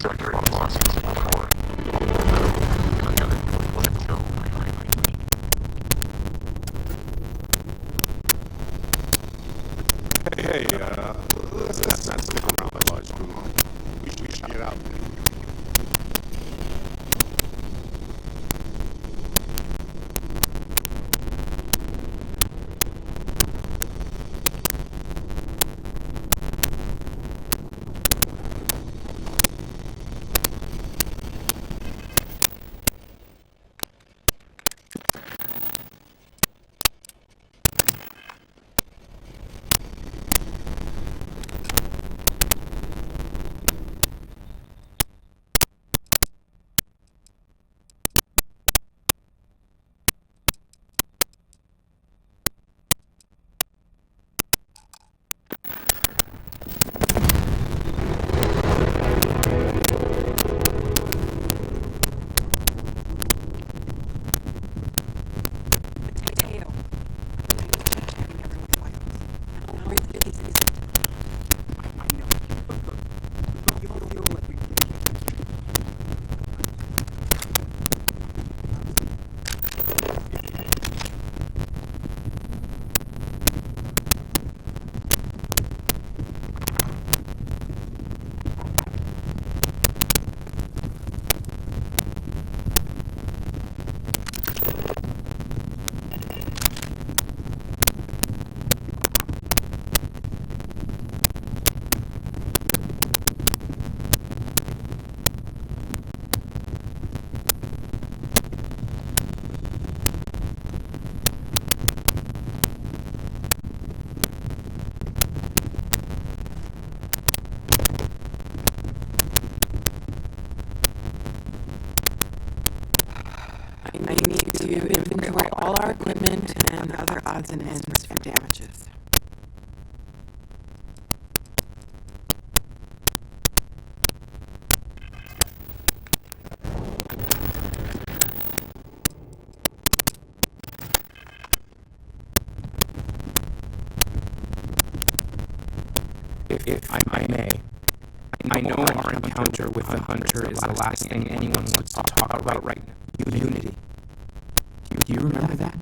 Hey, let's not stick around the lodge too long. We should get out there. I need to inventory all our equipment and other odds and ends for damages. If I may, I know our encounter with the hunter is the last thing anyone wants to talk about right now. Unity. Do you remember that?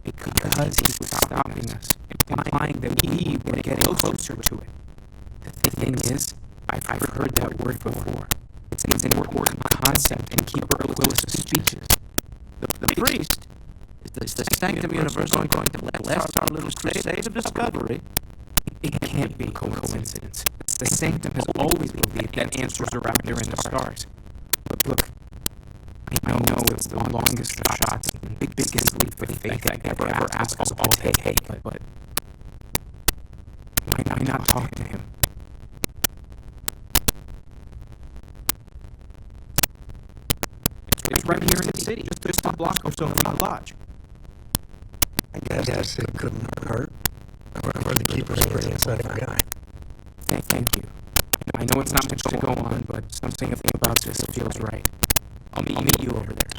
Because he was stopping us, implying that we were getting closer to it. The thing is, I've heard that word before. It's an important concept in Keeper Aquilus' speeches. The priest is the sanctum universal going to bless our little crusade of discovery. It can't be a coincidence. The sanctum has always believed that answers are out there in the stars. But look, I know it's the longest shots and biggest leap of faith I ever asked us all to take, but why not talk to him? It's right here in the city, just a block or so from the lodge. I guess it couldn't hurt. Or the keeper's pretty inside guy. Thank you. I know it's not much to go on, but something about this feels right. I'll meet you over there.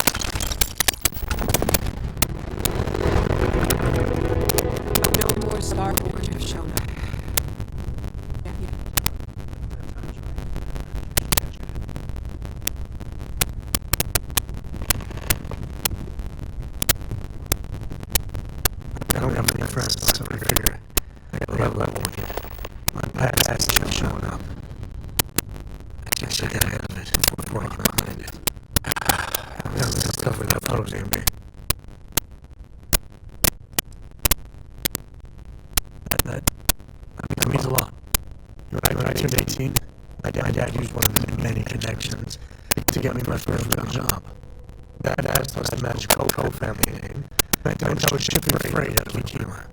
No more Starfield have shown up. I don't have any friends, so I figure I gotta level here. My past kept showing up. I should get ahead of it before I get behind it. I'm gonna discover that posing me. That means a lot. When I turned 18, my dad used one of the many connections to get me my first real job. Dad plus the magical co-family name. I was shipping freight out of Kikima.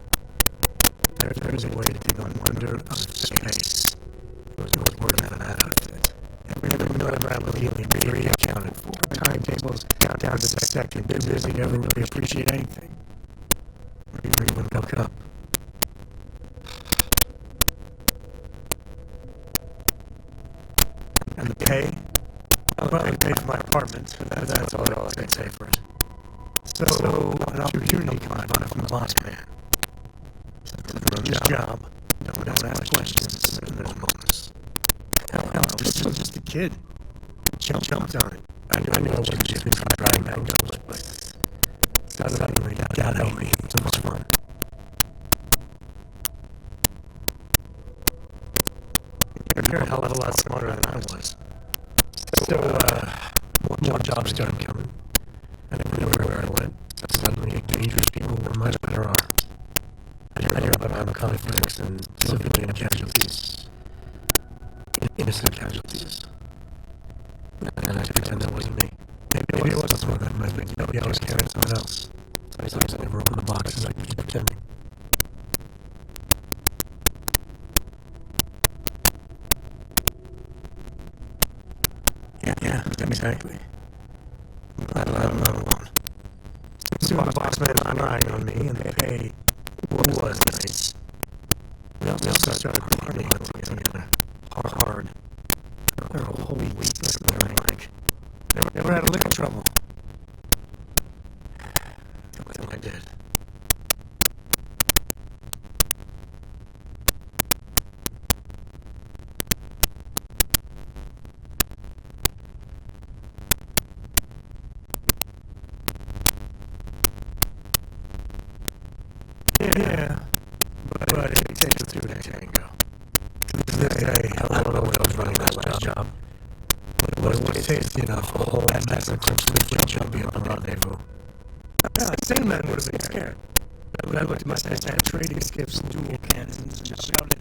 There's a way to dig on wonder of space. It was worth having that out of it. Every milligram of healing really accounted for. Timetables down to the second. Busy, never really appreciate anything. Or even look it up. And the pay? Well, I paid for my apartment. That's all I can say for it. So an opportunity came by from the boss man. run this job. Don't ask questions. There's bonus. Hell, this was just a kid. Jumped on it. I knew I wasn't just driving that ghost, but suddenly got help me. It was fun. You're a hell of a lot smarter than I was. So, more jobs started coming. And everywhere I went, suddenly dangerous people were much better off. I heard about armed conflicts and civilian casualties. Innocent casualties. And I pretend that wasn't me. Maybe it wasn't some of them, but I was carrying someone else. So I never opened the boxes, I keep pretending. Yeah, exactly. I'm not alone. Soon my boss made an eye on me, and the pay was nice. We also started partying together. Hard. For a whole week, that's what I like. Never had a lick of trouble. Till I did. Yeah, but it takes two to tango. To this day, I don't know what I was running that last job. But it was tasty enough to hold that mess and quickly jump me on the rendezvous. Same man would have been scared. But I looked at my stash at trading skips and dual cannons and just shouted,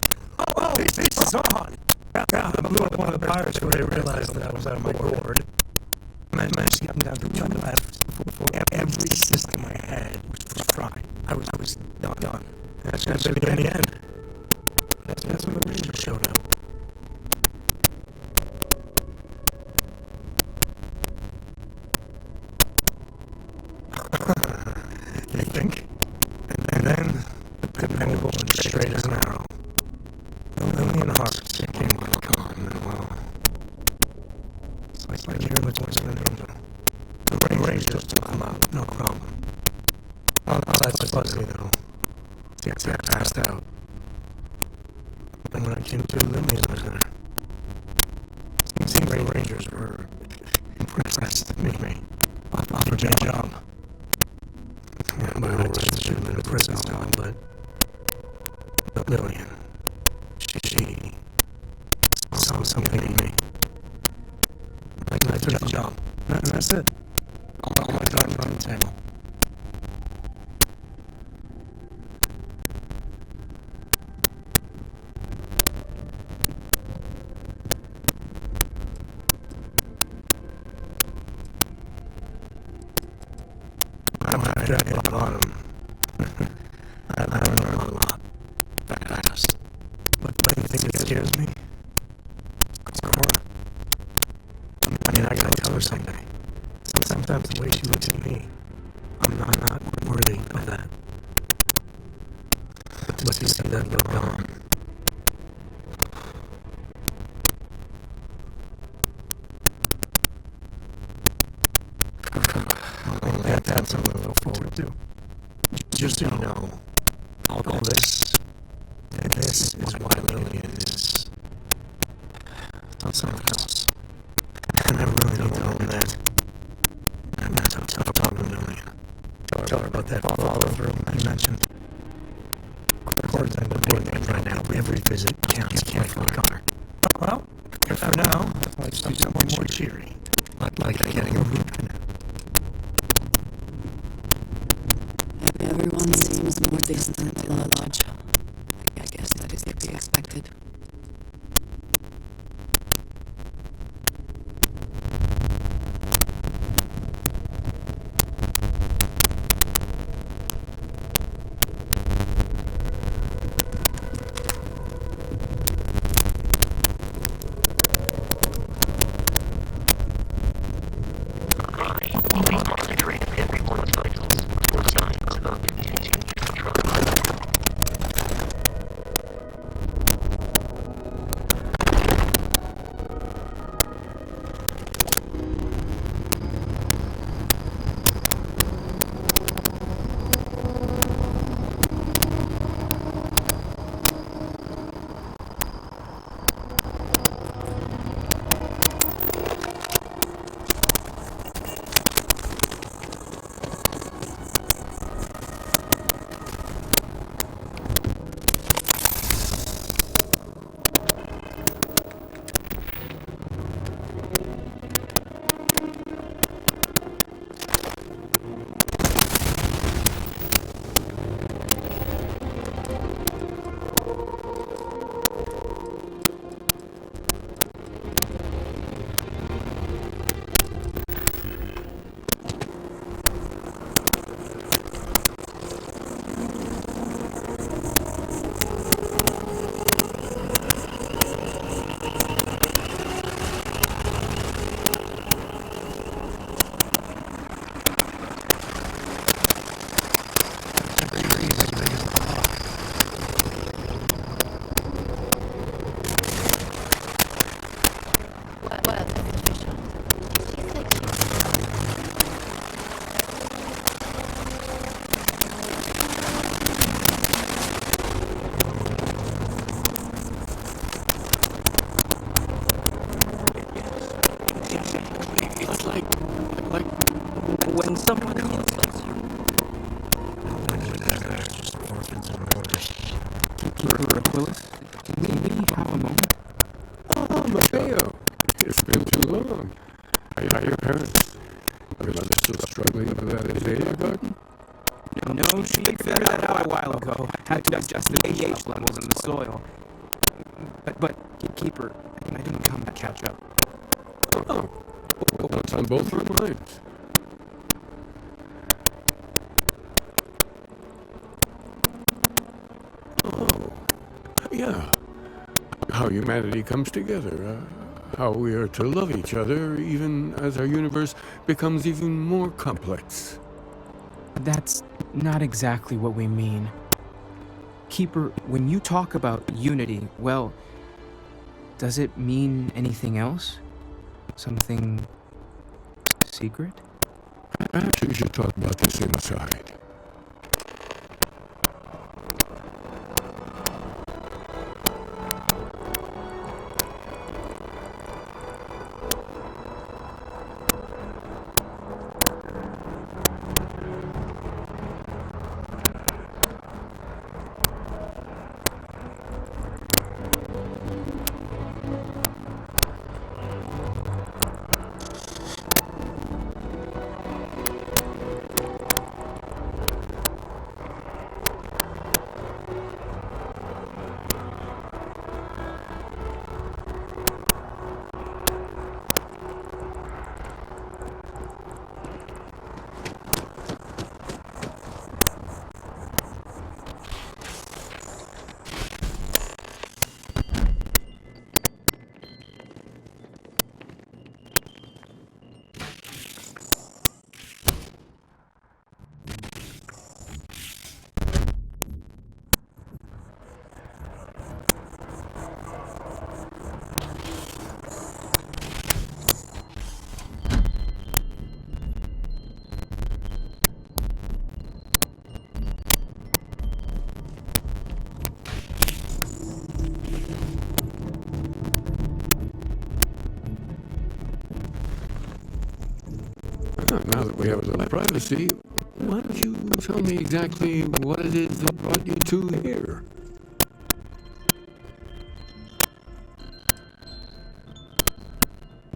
"Oh, it's on!" Yeah, I blew up one of the pirates where they realized that I was out of my gourd. I managed to get them down to 2 left before every system I had was fried. I was done. That's going to be the end. That's when the Rangers showed up. You think? And then, dependable and straight as an arrow. A million hearts came with gone, and well, it's like hearing the voice of an angel. The Rangers took them out, no problem. Oh, that's fuzzy though. See, I passed out. And when I came to, Lillian was there. It seems the Rangers were impressed with me. Offered me a job. Yeah, my old should have been a prison job, but Lillian, she saw something in me. I took the job. And that's it. All my time on the table. I'm at the bottom. I learned a lot fast. But the thing that scares me is Cora. I mean, I gotta tell her someday. Sometimes the way she looks at me, I'm not worthy of that. But to see that go gone. That's something to look forward to. Just so you know, all this is why Lillian is something else. And I really need to own that. And that's how tough talking to Lillian. Tell her about that follow-through I mentioned. Cora's end up doing that right now. Every visit counts. Can't fuck her. Well, for now, let's do something more cheery. Like getting a root canal. Everyone seems more distant in the lodge. I guess that is to be expected. when someone else likes you. Just orphans and orders. Keeper Aquilus, can we have a moment? Oh, Mateo. It's been too long. Are your parents? Are they still struggling with that Isaiah garden? No, she figured that out a while ago. Had to adjust the pH levels in the soil. But Keeper, I didn't come to catch up. Oh, well, what's on both your minds? Oh, yeah. How humanity comes together. How we are to love each other even as our universe becomes even more complex. That's not exactly what we mean. Keeper, when you talk about unity, well, does it mean anything else? Something secret? Perhaps we should talk about this inside. Now that we have a little privacy, why don't you tell me exactly what it is that brought you two here?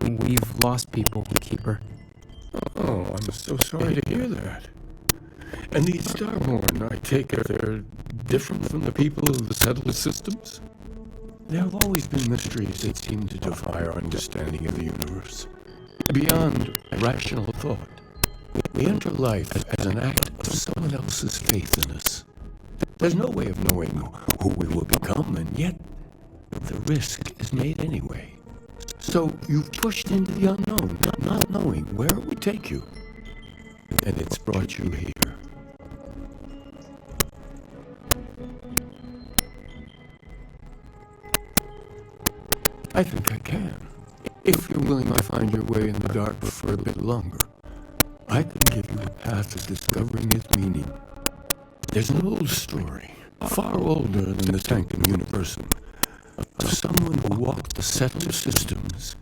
We've lost people, Keeper. Oh, I'm so sorry to hear that. And these Starborn, I take it they're different from the people of the settled systems? There have always been mysteries that seem to defy our understanding of the universe. Beyond rational thought, we enter life as an act of someone else's faith in us. There's no way of knowing who we will become, and yet the risk is made anyway. So you've pushed into the unknown, not knowing where it would take you. And it's brought you here. I think I can. If you're willing to find your way in the dark for a bit longer, I can give you a path of discovering its meaning. There's an old story, far older than the Sanctum Universum, of someone who walked the settled systems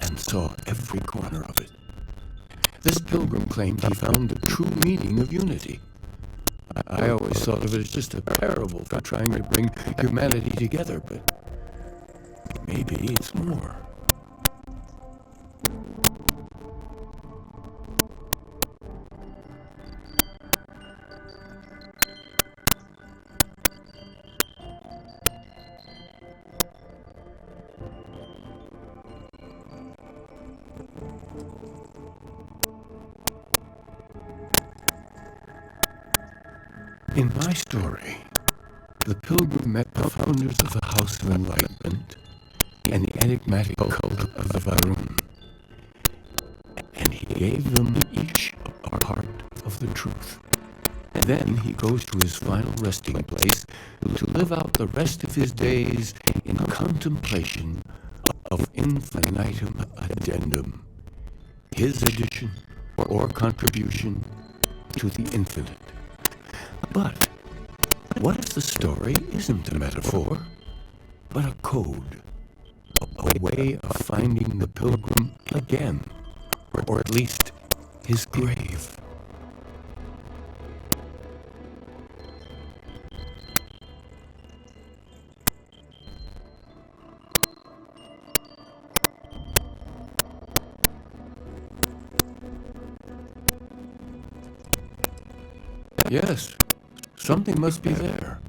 and saw every corner of it. This pilgrim claimed he found the true meaning of unity. I always thought of it as just a parable for trying to bring humanity together, but maybe it's more. In my story, the pilgrim met the founders of the House of Enlightenment and the enigmatic cult of the Varun, and he gave them each a part of the truth. And then he goes to his final resting place to live out the rest of his days in contemplation of infinitum addendum, his addition or contribution to the infinite. But what if the story isn't a metaphor, but a code, a way of finding the pilgrim again, or at least his grave. Yes, something must be there.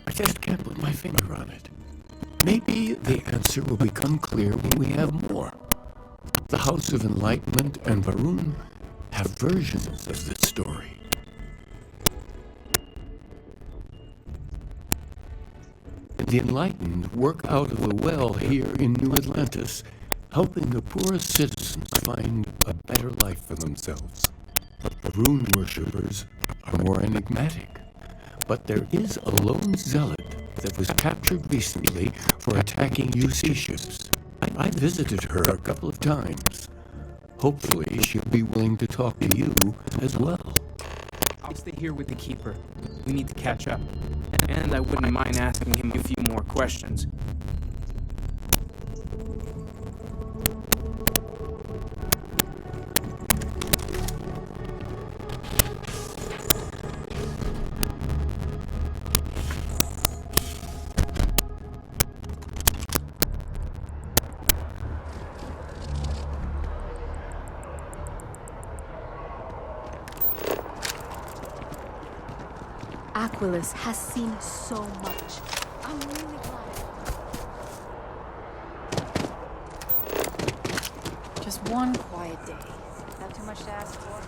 I just can't put my finger on it. Maybe the answer will become clear when we have more. The House of Enlightenment and Varun have versions of this story. The Enlightened work out of the well here in New Atlantis, helping the poorest citizens find a better life for themselves. The Varun worshippers are more enigmatic, but there is a lone zealot that was captured recently for attacking UC ships. I visited her a couple of times. Hopefully she'll be willing to talk to you as well. I'll stay here with the Keeper. We need to catch up. And I wouldn't mind asking him a few more questions. Aquilus has seen so much. I'm really glad. Just one quiet day. Is that too much to ask for?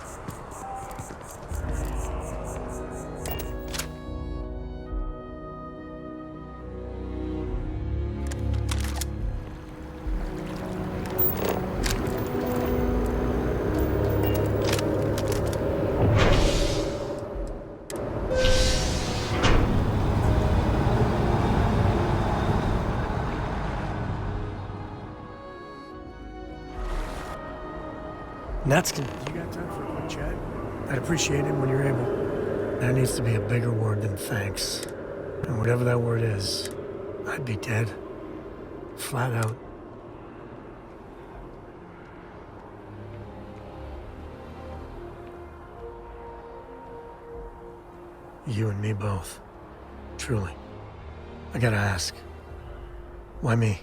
Natskin, you got time for a quick chat? I'd appreciate it when you're able. There needs to be a bigger word than thanks. And whatever that word is, I'd be dead. Flat out. You and me both. Truly. I gotta ask. Why me?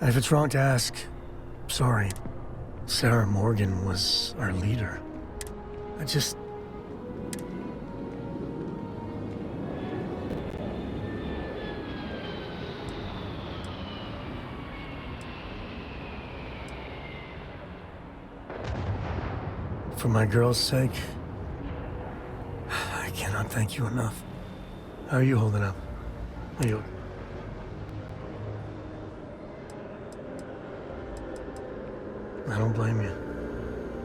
And if it's wrong to ask, sorry. Sarah Morgan was our leader. I just... For my girl's sake, I cannot thank you enough. How are you holding up? Are you... I don't blame you.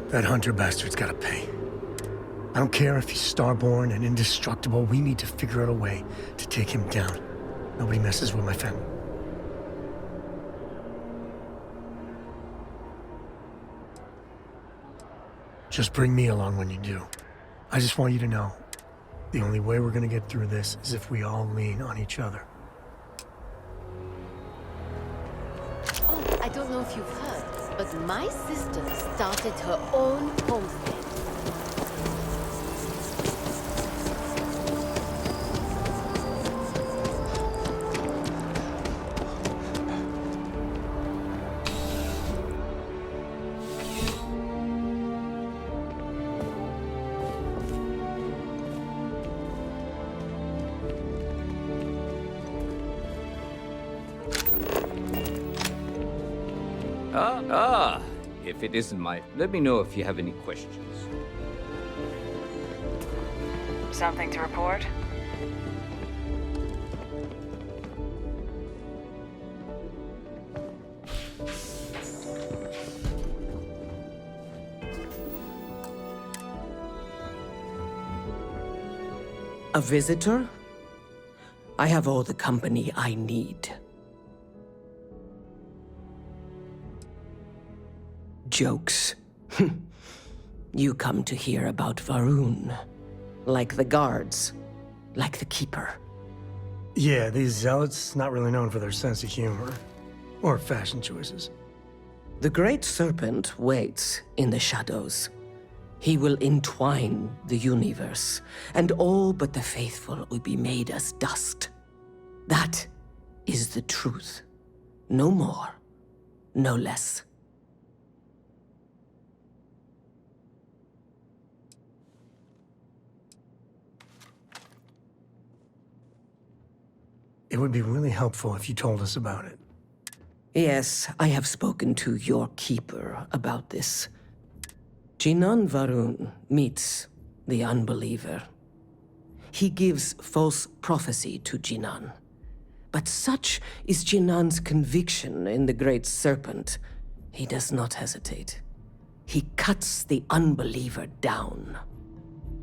That Hunter bastard's gotta pay. I don't care if he's starborn and indestructible. We need to figure out a way to take him down. Nobody messes with my family. Just bring me along when you do. I just want you to know, the only way we're gonna get through this is if we all lean on each other. Oh, I don't know if you've heard, but my sister started her own homestead. If it isn't let me know if you have any questions. Something to report? A visitor? I have all the company I need. Jokes. You come to hear about Varun. Like the guards. Like the Keeper. Yeah, these zealots, not really known for their sense of humor. Or fashion choices. The Great Serpent waits in the shadows. He will entwine the universe, and all but the faithful will be made as dust. That is the truth. No more, no less. It would be really helpful if you told us about it. Yes, I have spoken to your keeper about this. Jinan Varun meets the unbeliever. He gives false prophecy to Jinan. But such is Jinan's conviction in the Great Serpent, he does not hesitate. He cuts the unbeliever down.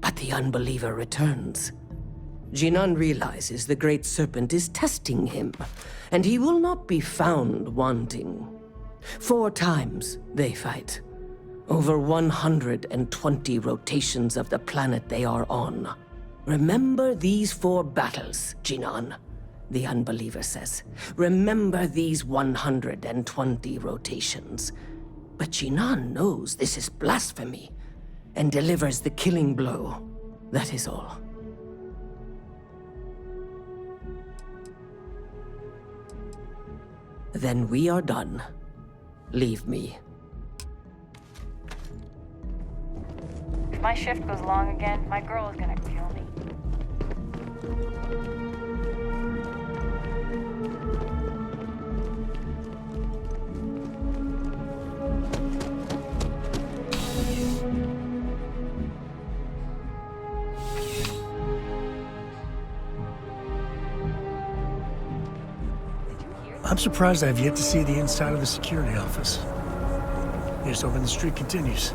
But the unbeliever returns. Jinan realizes the Great Serpent is testing him, and he will not be found wanting. 4 times they fight. Over 120 rotations of the planet they are on. Remember these 4 battles, Jinan, the unbeliever says. Remember these 120 rotations. But Jinan knows this is blasphemy, and delivers the killing blow. That is all. Then we are done. Leave me. If my shift goes long again, my girl is gonna kill me. I'm surprised I've yet to see the inside of the security office. Here's hoping the streak continues.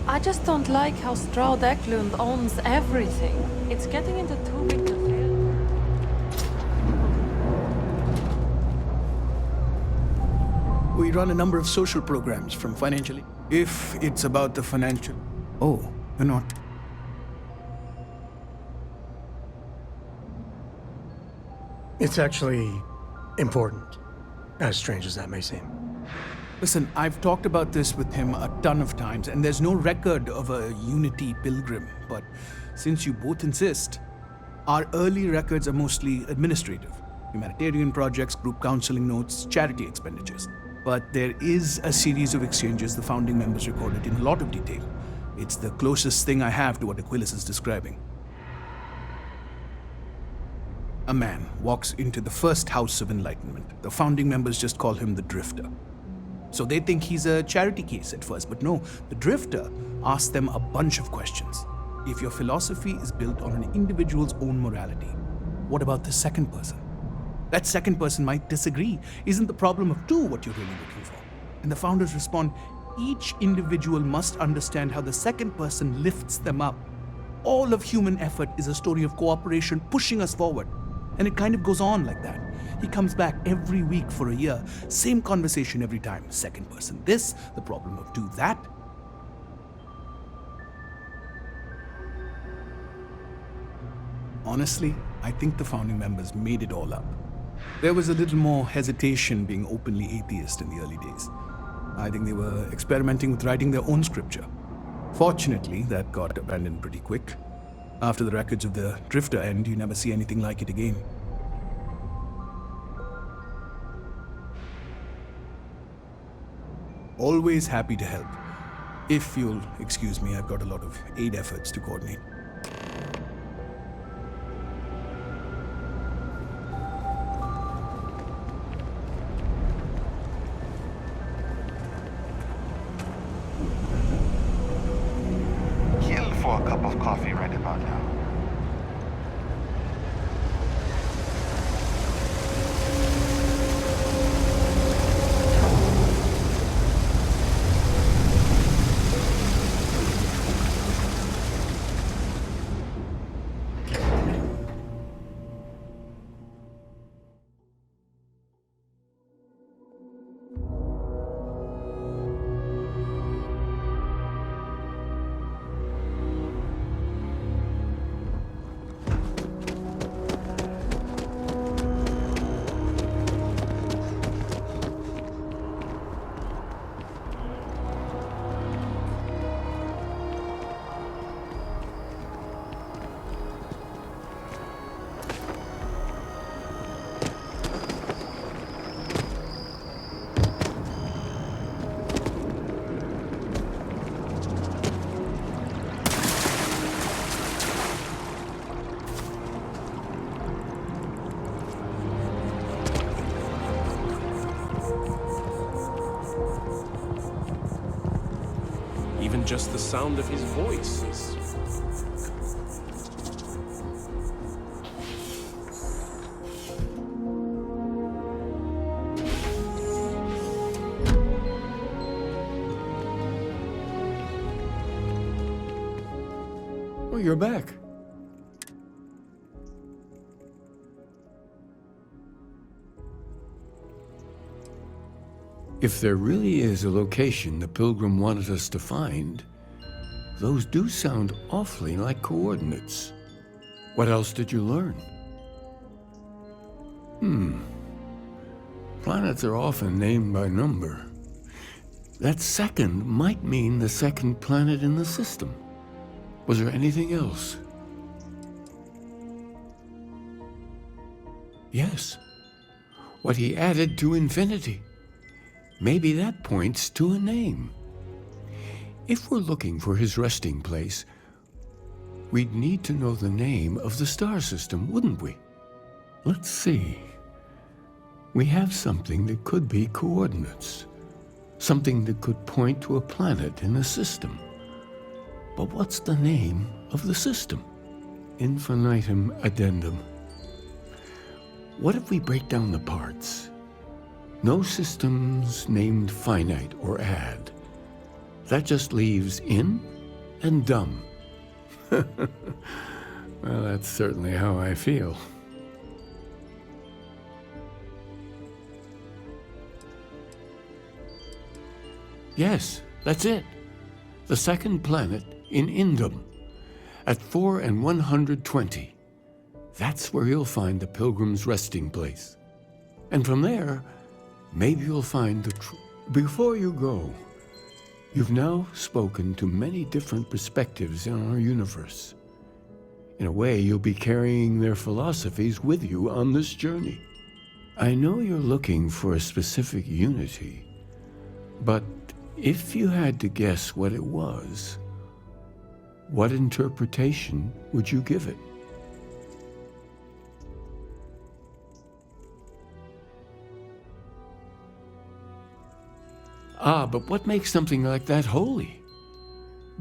I just don't like how Stroud Eklund owns everything. It's getting into too big to fail. We run a number of social programs from financially. If it's about the financial... Oh, you're not... It's actually important, as strange as that may seem. Listen, I've talked about this with him a ton of times, and there's no record of a Unity pilgrim. But since you both insist, our early records are mostly administrative. Humanitarian projects, group counseling notes, charity expenditures. But there is a series of exchanges the founding members recorded in a lot of detail. It's the closest thing I have to what Aquilus is describing. A man walks into the first House of Enlightenment. The founding members just call him the Drifter. So they think he's a charity case at first, but no, the Drifter asks them a bunch of questions. If your philosophy is built on an individual's own morality, what about the second person? That second person might disagree. Isn't the problem of 2 what you're really looking for? And the founders respond, each individual must understand how the second person lifts them up. All of human effort is a story of cooperation pushing us forward. And it kind of goes on like that. He comes back every week for a year. Same conversation every time. Second person this, the problem of 2 that. Honestly, I think the founding members made it all up. There was a little more hesitation being openly atheist in the early days. I think they were experimenting with writing their own scripture. Fortunately, that got abandoned pretty quick. After the records of the Drifter end, you never see anything like it again. Always happy to help. If you'll excuse me, I've got a lot of aid efforts to coordinate. Kill for a cup of coffee right about now. Even just the sound of his voice is... Oh, you're back. If there really is a location the Pilgrim wanted us to find, those do sound awfully like coordinates. What else did you learn? Planets are often named by number. That second might mean the second planet in the system. Was there anything else? Yes. What he added to infinity. Maybe that points to a name. If we're looking for his resting place, we'd need to know the name of the star system, wouldn't we? Let's see. We have something that could be coordinates. Something that could point to a planet in the system. But what's the name of the system? Infinitum addendum. What if we break down the parts? No systems named finite or add. That just leaves in and dumb. Well, that's certainly how I feel. Yes, that's it. The second planet in Indum, at 4 and 120. That's where you'll find the Pilgrim's resting place. And from there, maybe you'll find the truth. Before you go, you've now spoken to many different perspectives in our universe. In a way, you'll be carrying their philosophies with you on this journey. I know you're looking for a specific unity, but if you had to guess what it was, what interpretation would you give it? But what makes something like that holy?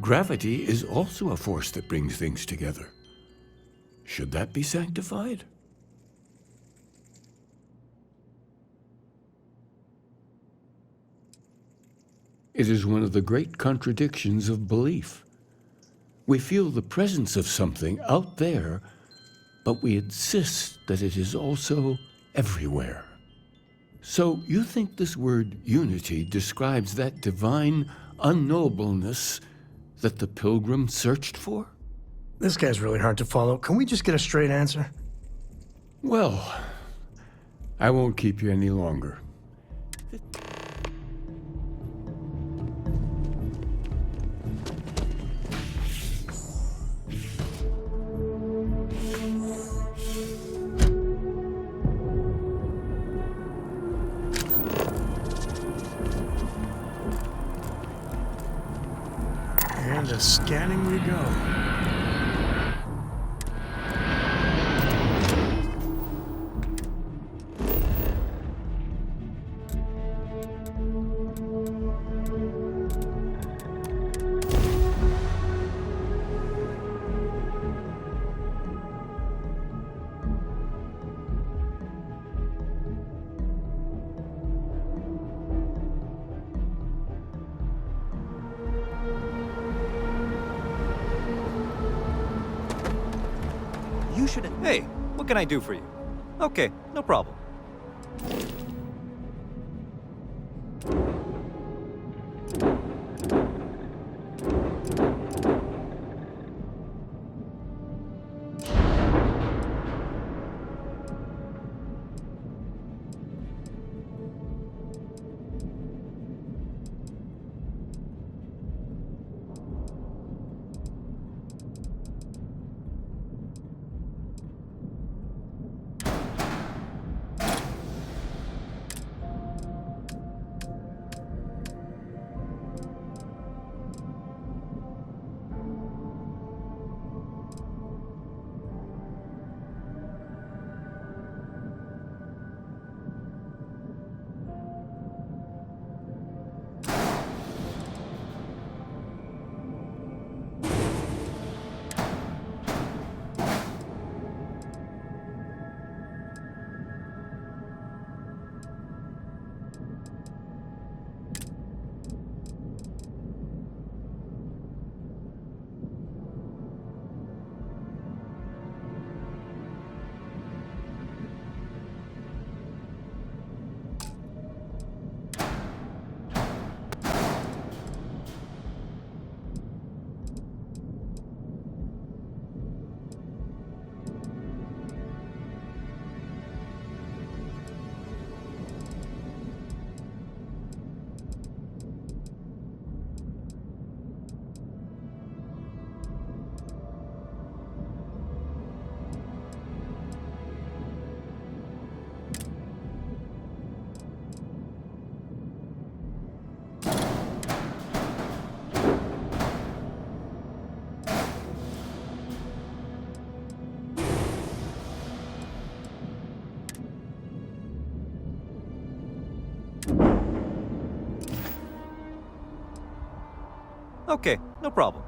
Gravity is also a force that brings things together. Should that be sanctified? It is one of the great contradictions of belief. We feel the presence of something out there, but we insist that it is also everywhere. So you think this word unity describes that divine unknowableness that the Pilgrim searched for? This guy's really hard to follow. Can we just get a straight answer? Well, I won't keep you any longer. And to scanning we go. You should... Hey, what can I do for you? Okay, no problem. Okay, no problem.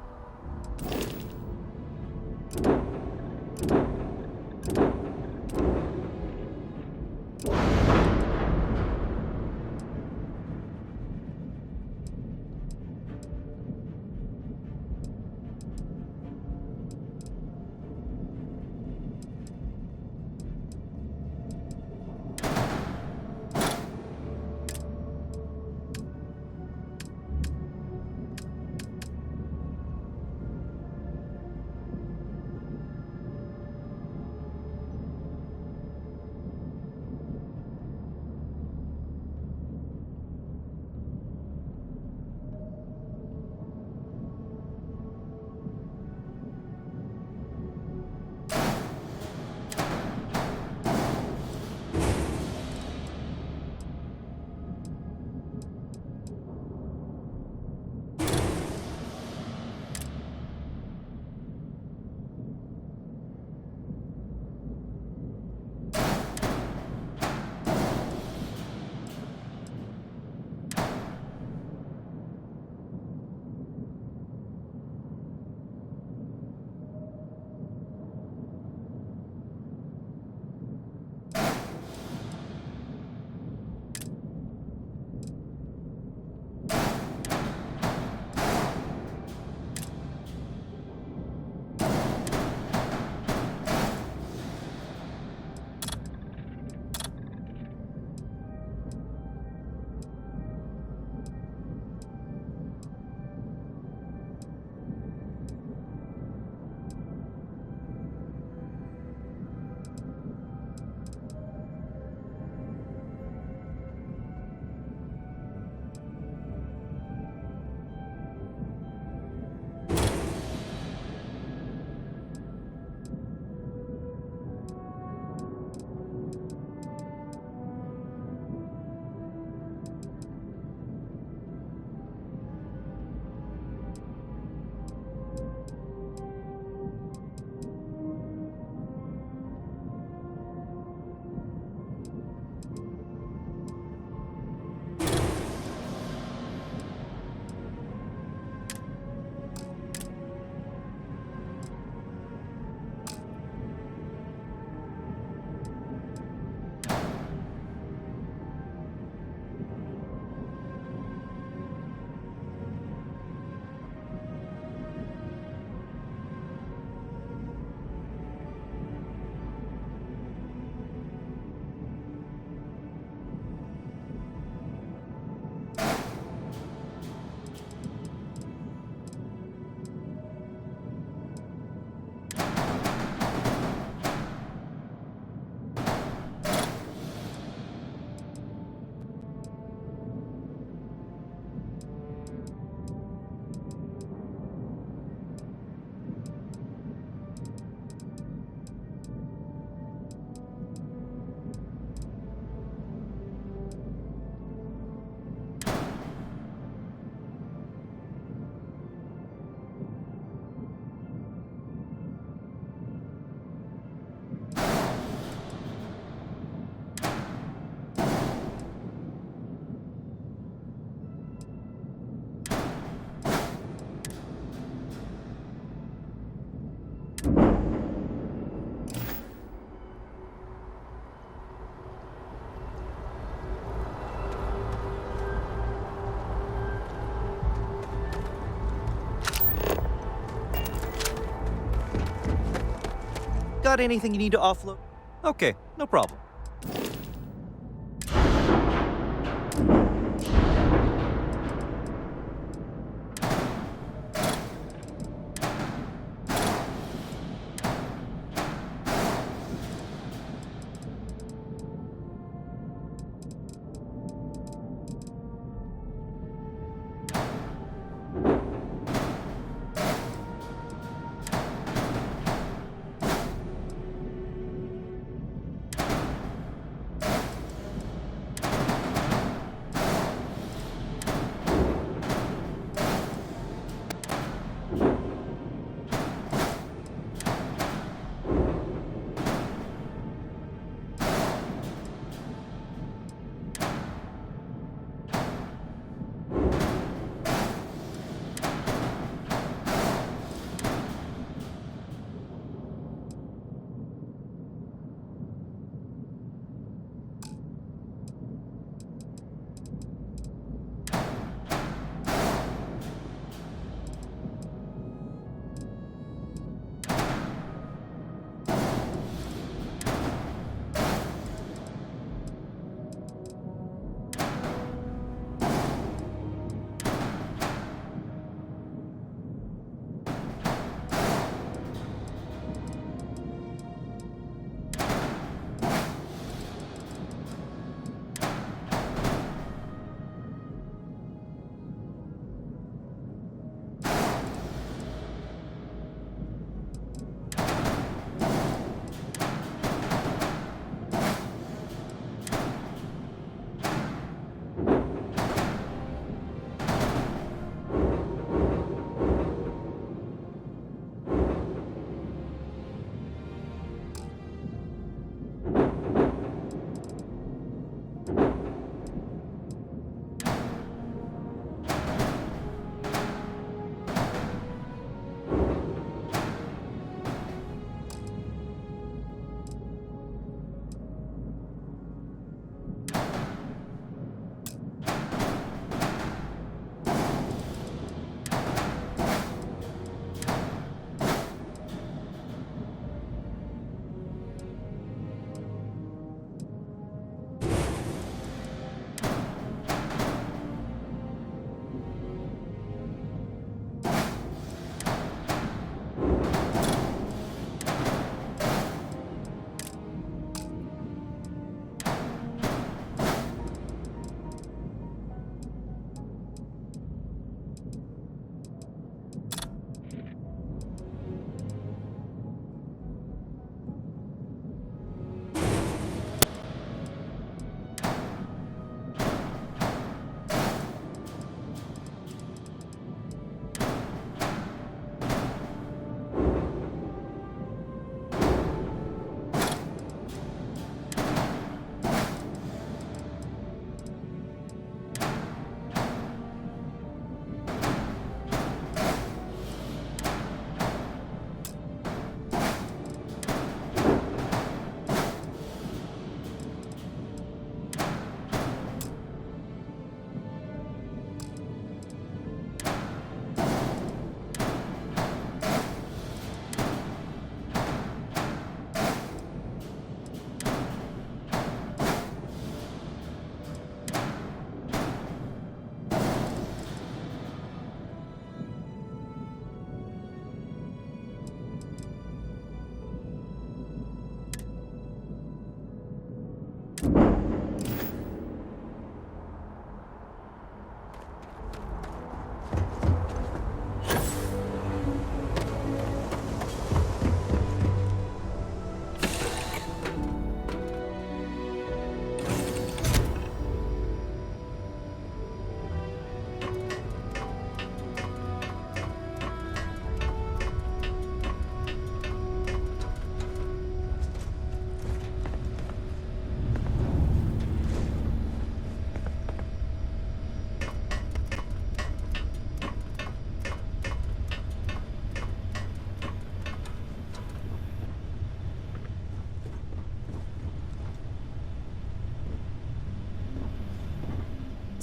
Got anything you need to offload? Okay, no problem.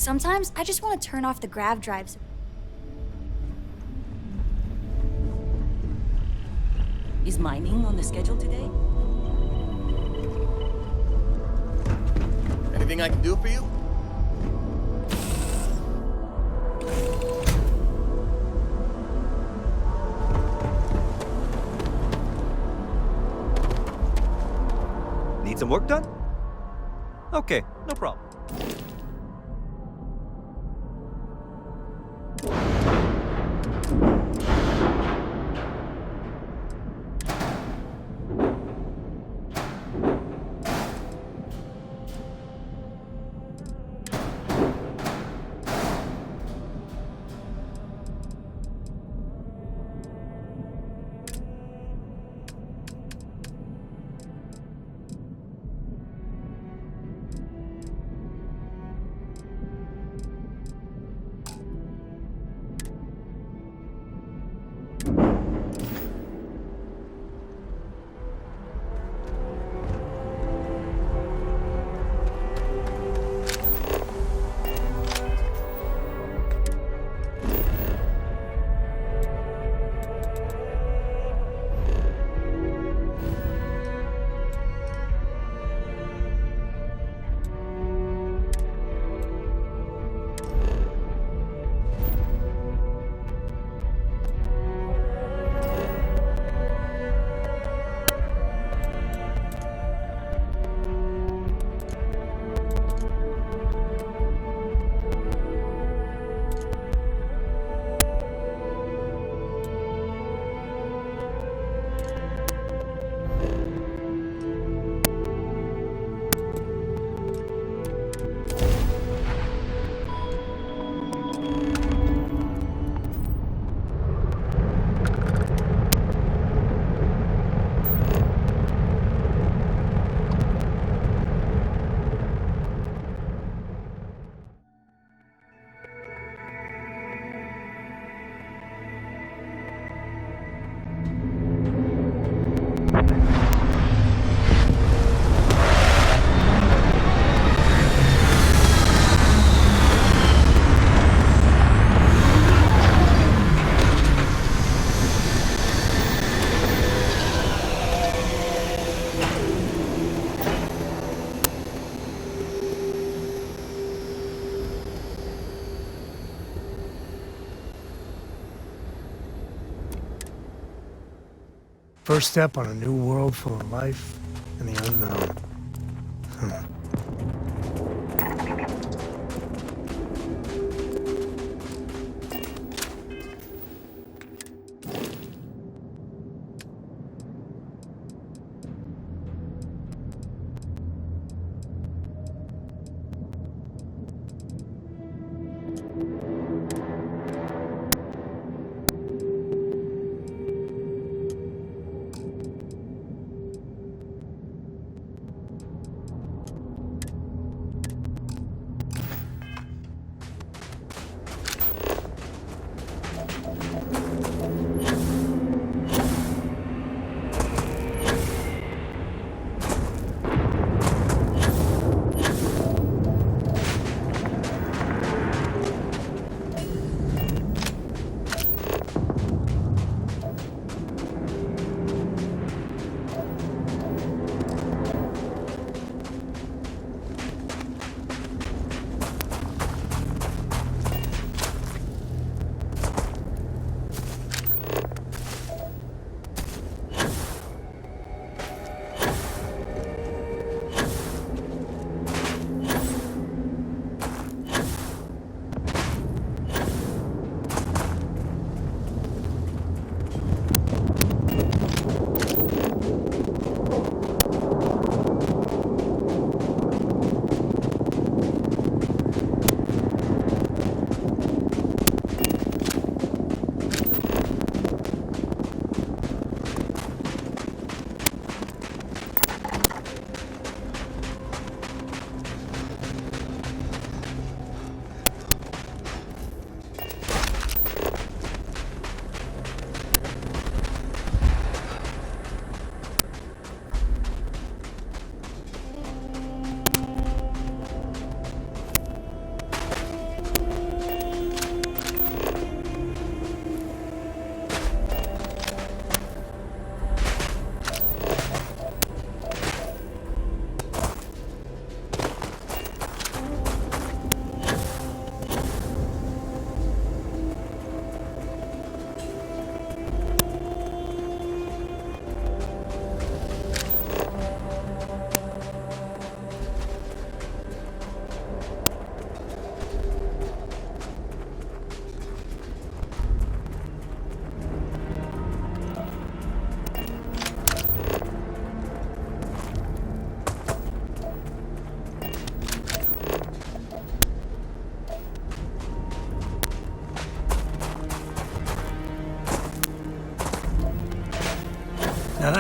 Sometimes I just want to turn off the grav drives. Is mining on the schedule today? Anything I can do for you? Need some work done? Okay, no problem. First step on a new world full of life and the unknown.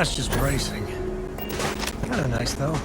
That's just bracing. Kinda nice, though.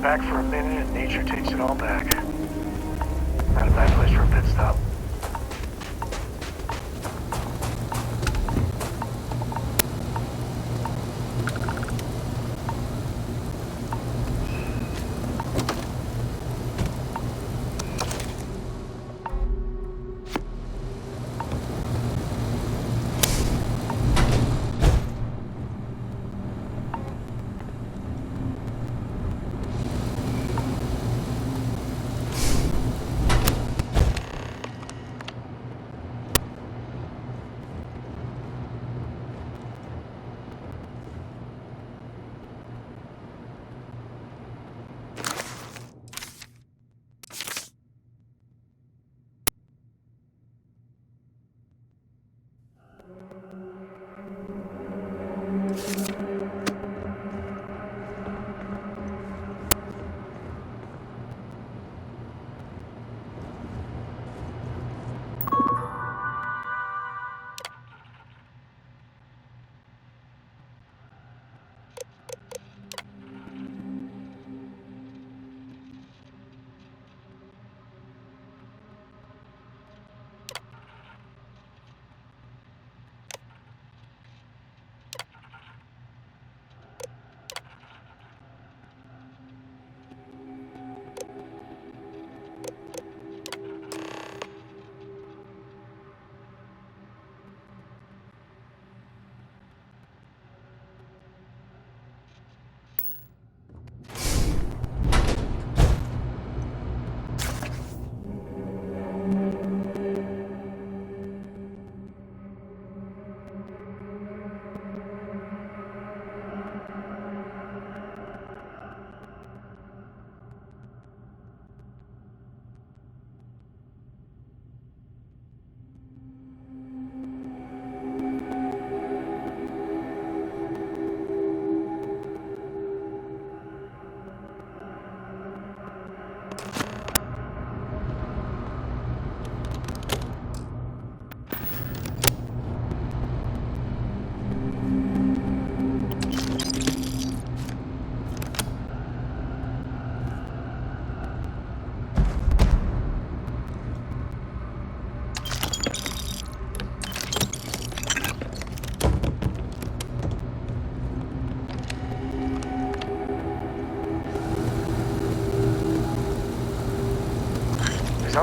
Back for a minute and nature takes it all back. Not a bad place for a pit stop.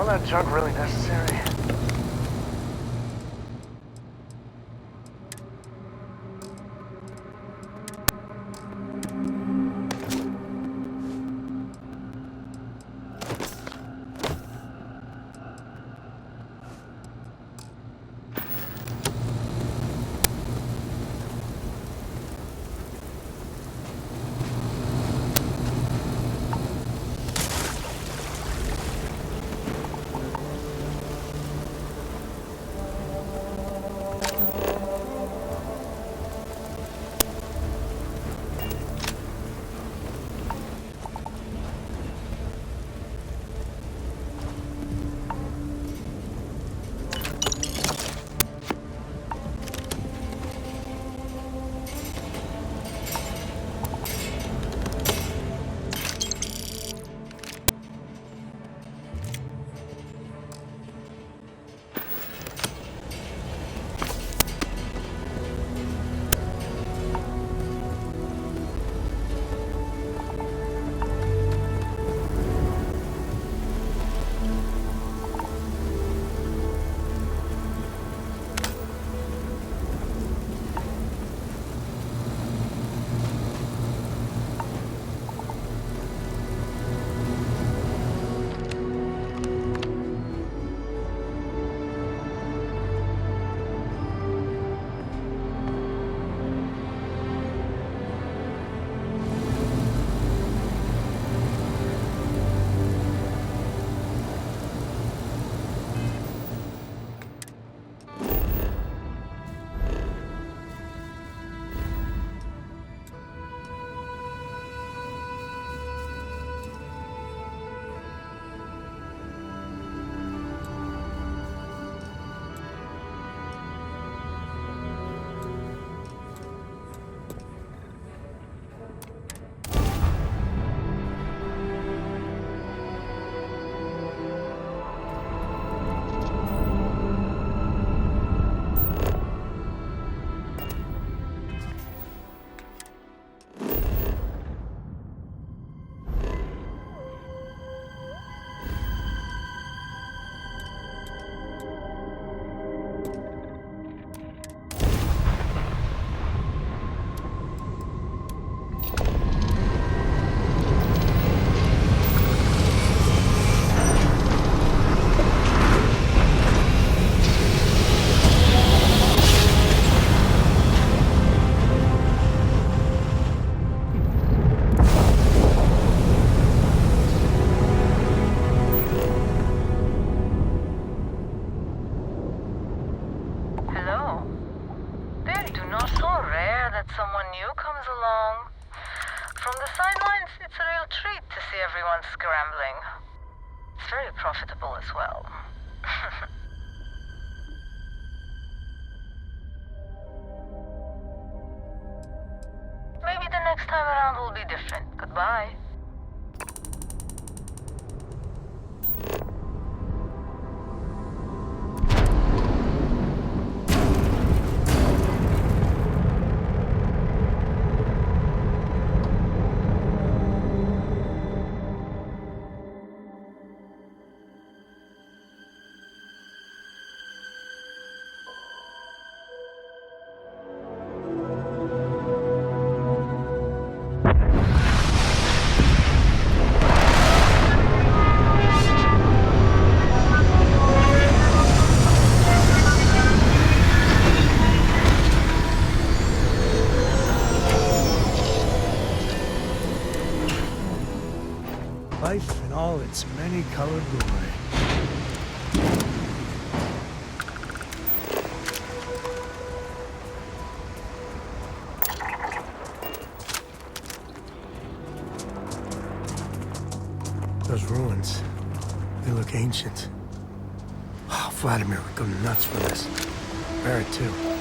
all that junk really necessary? someone new comes along. From the sidelines, it's a real treat to see everyone scrambling. It's very profitable as well. Maybe the next time around will be different. Goodbye. Life in all its many-colored glory. Those ruins, they look ancient. Oh, Vladimir would go nuts for this. Barrett, too.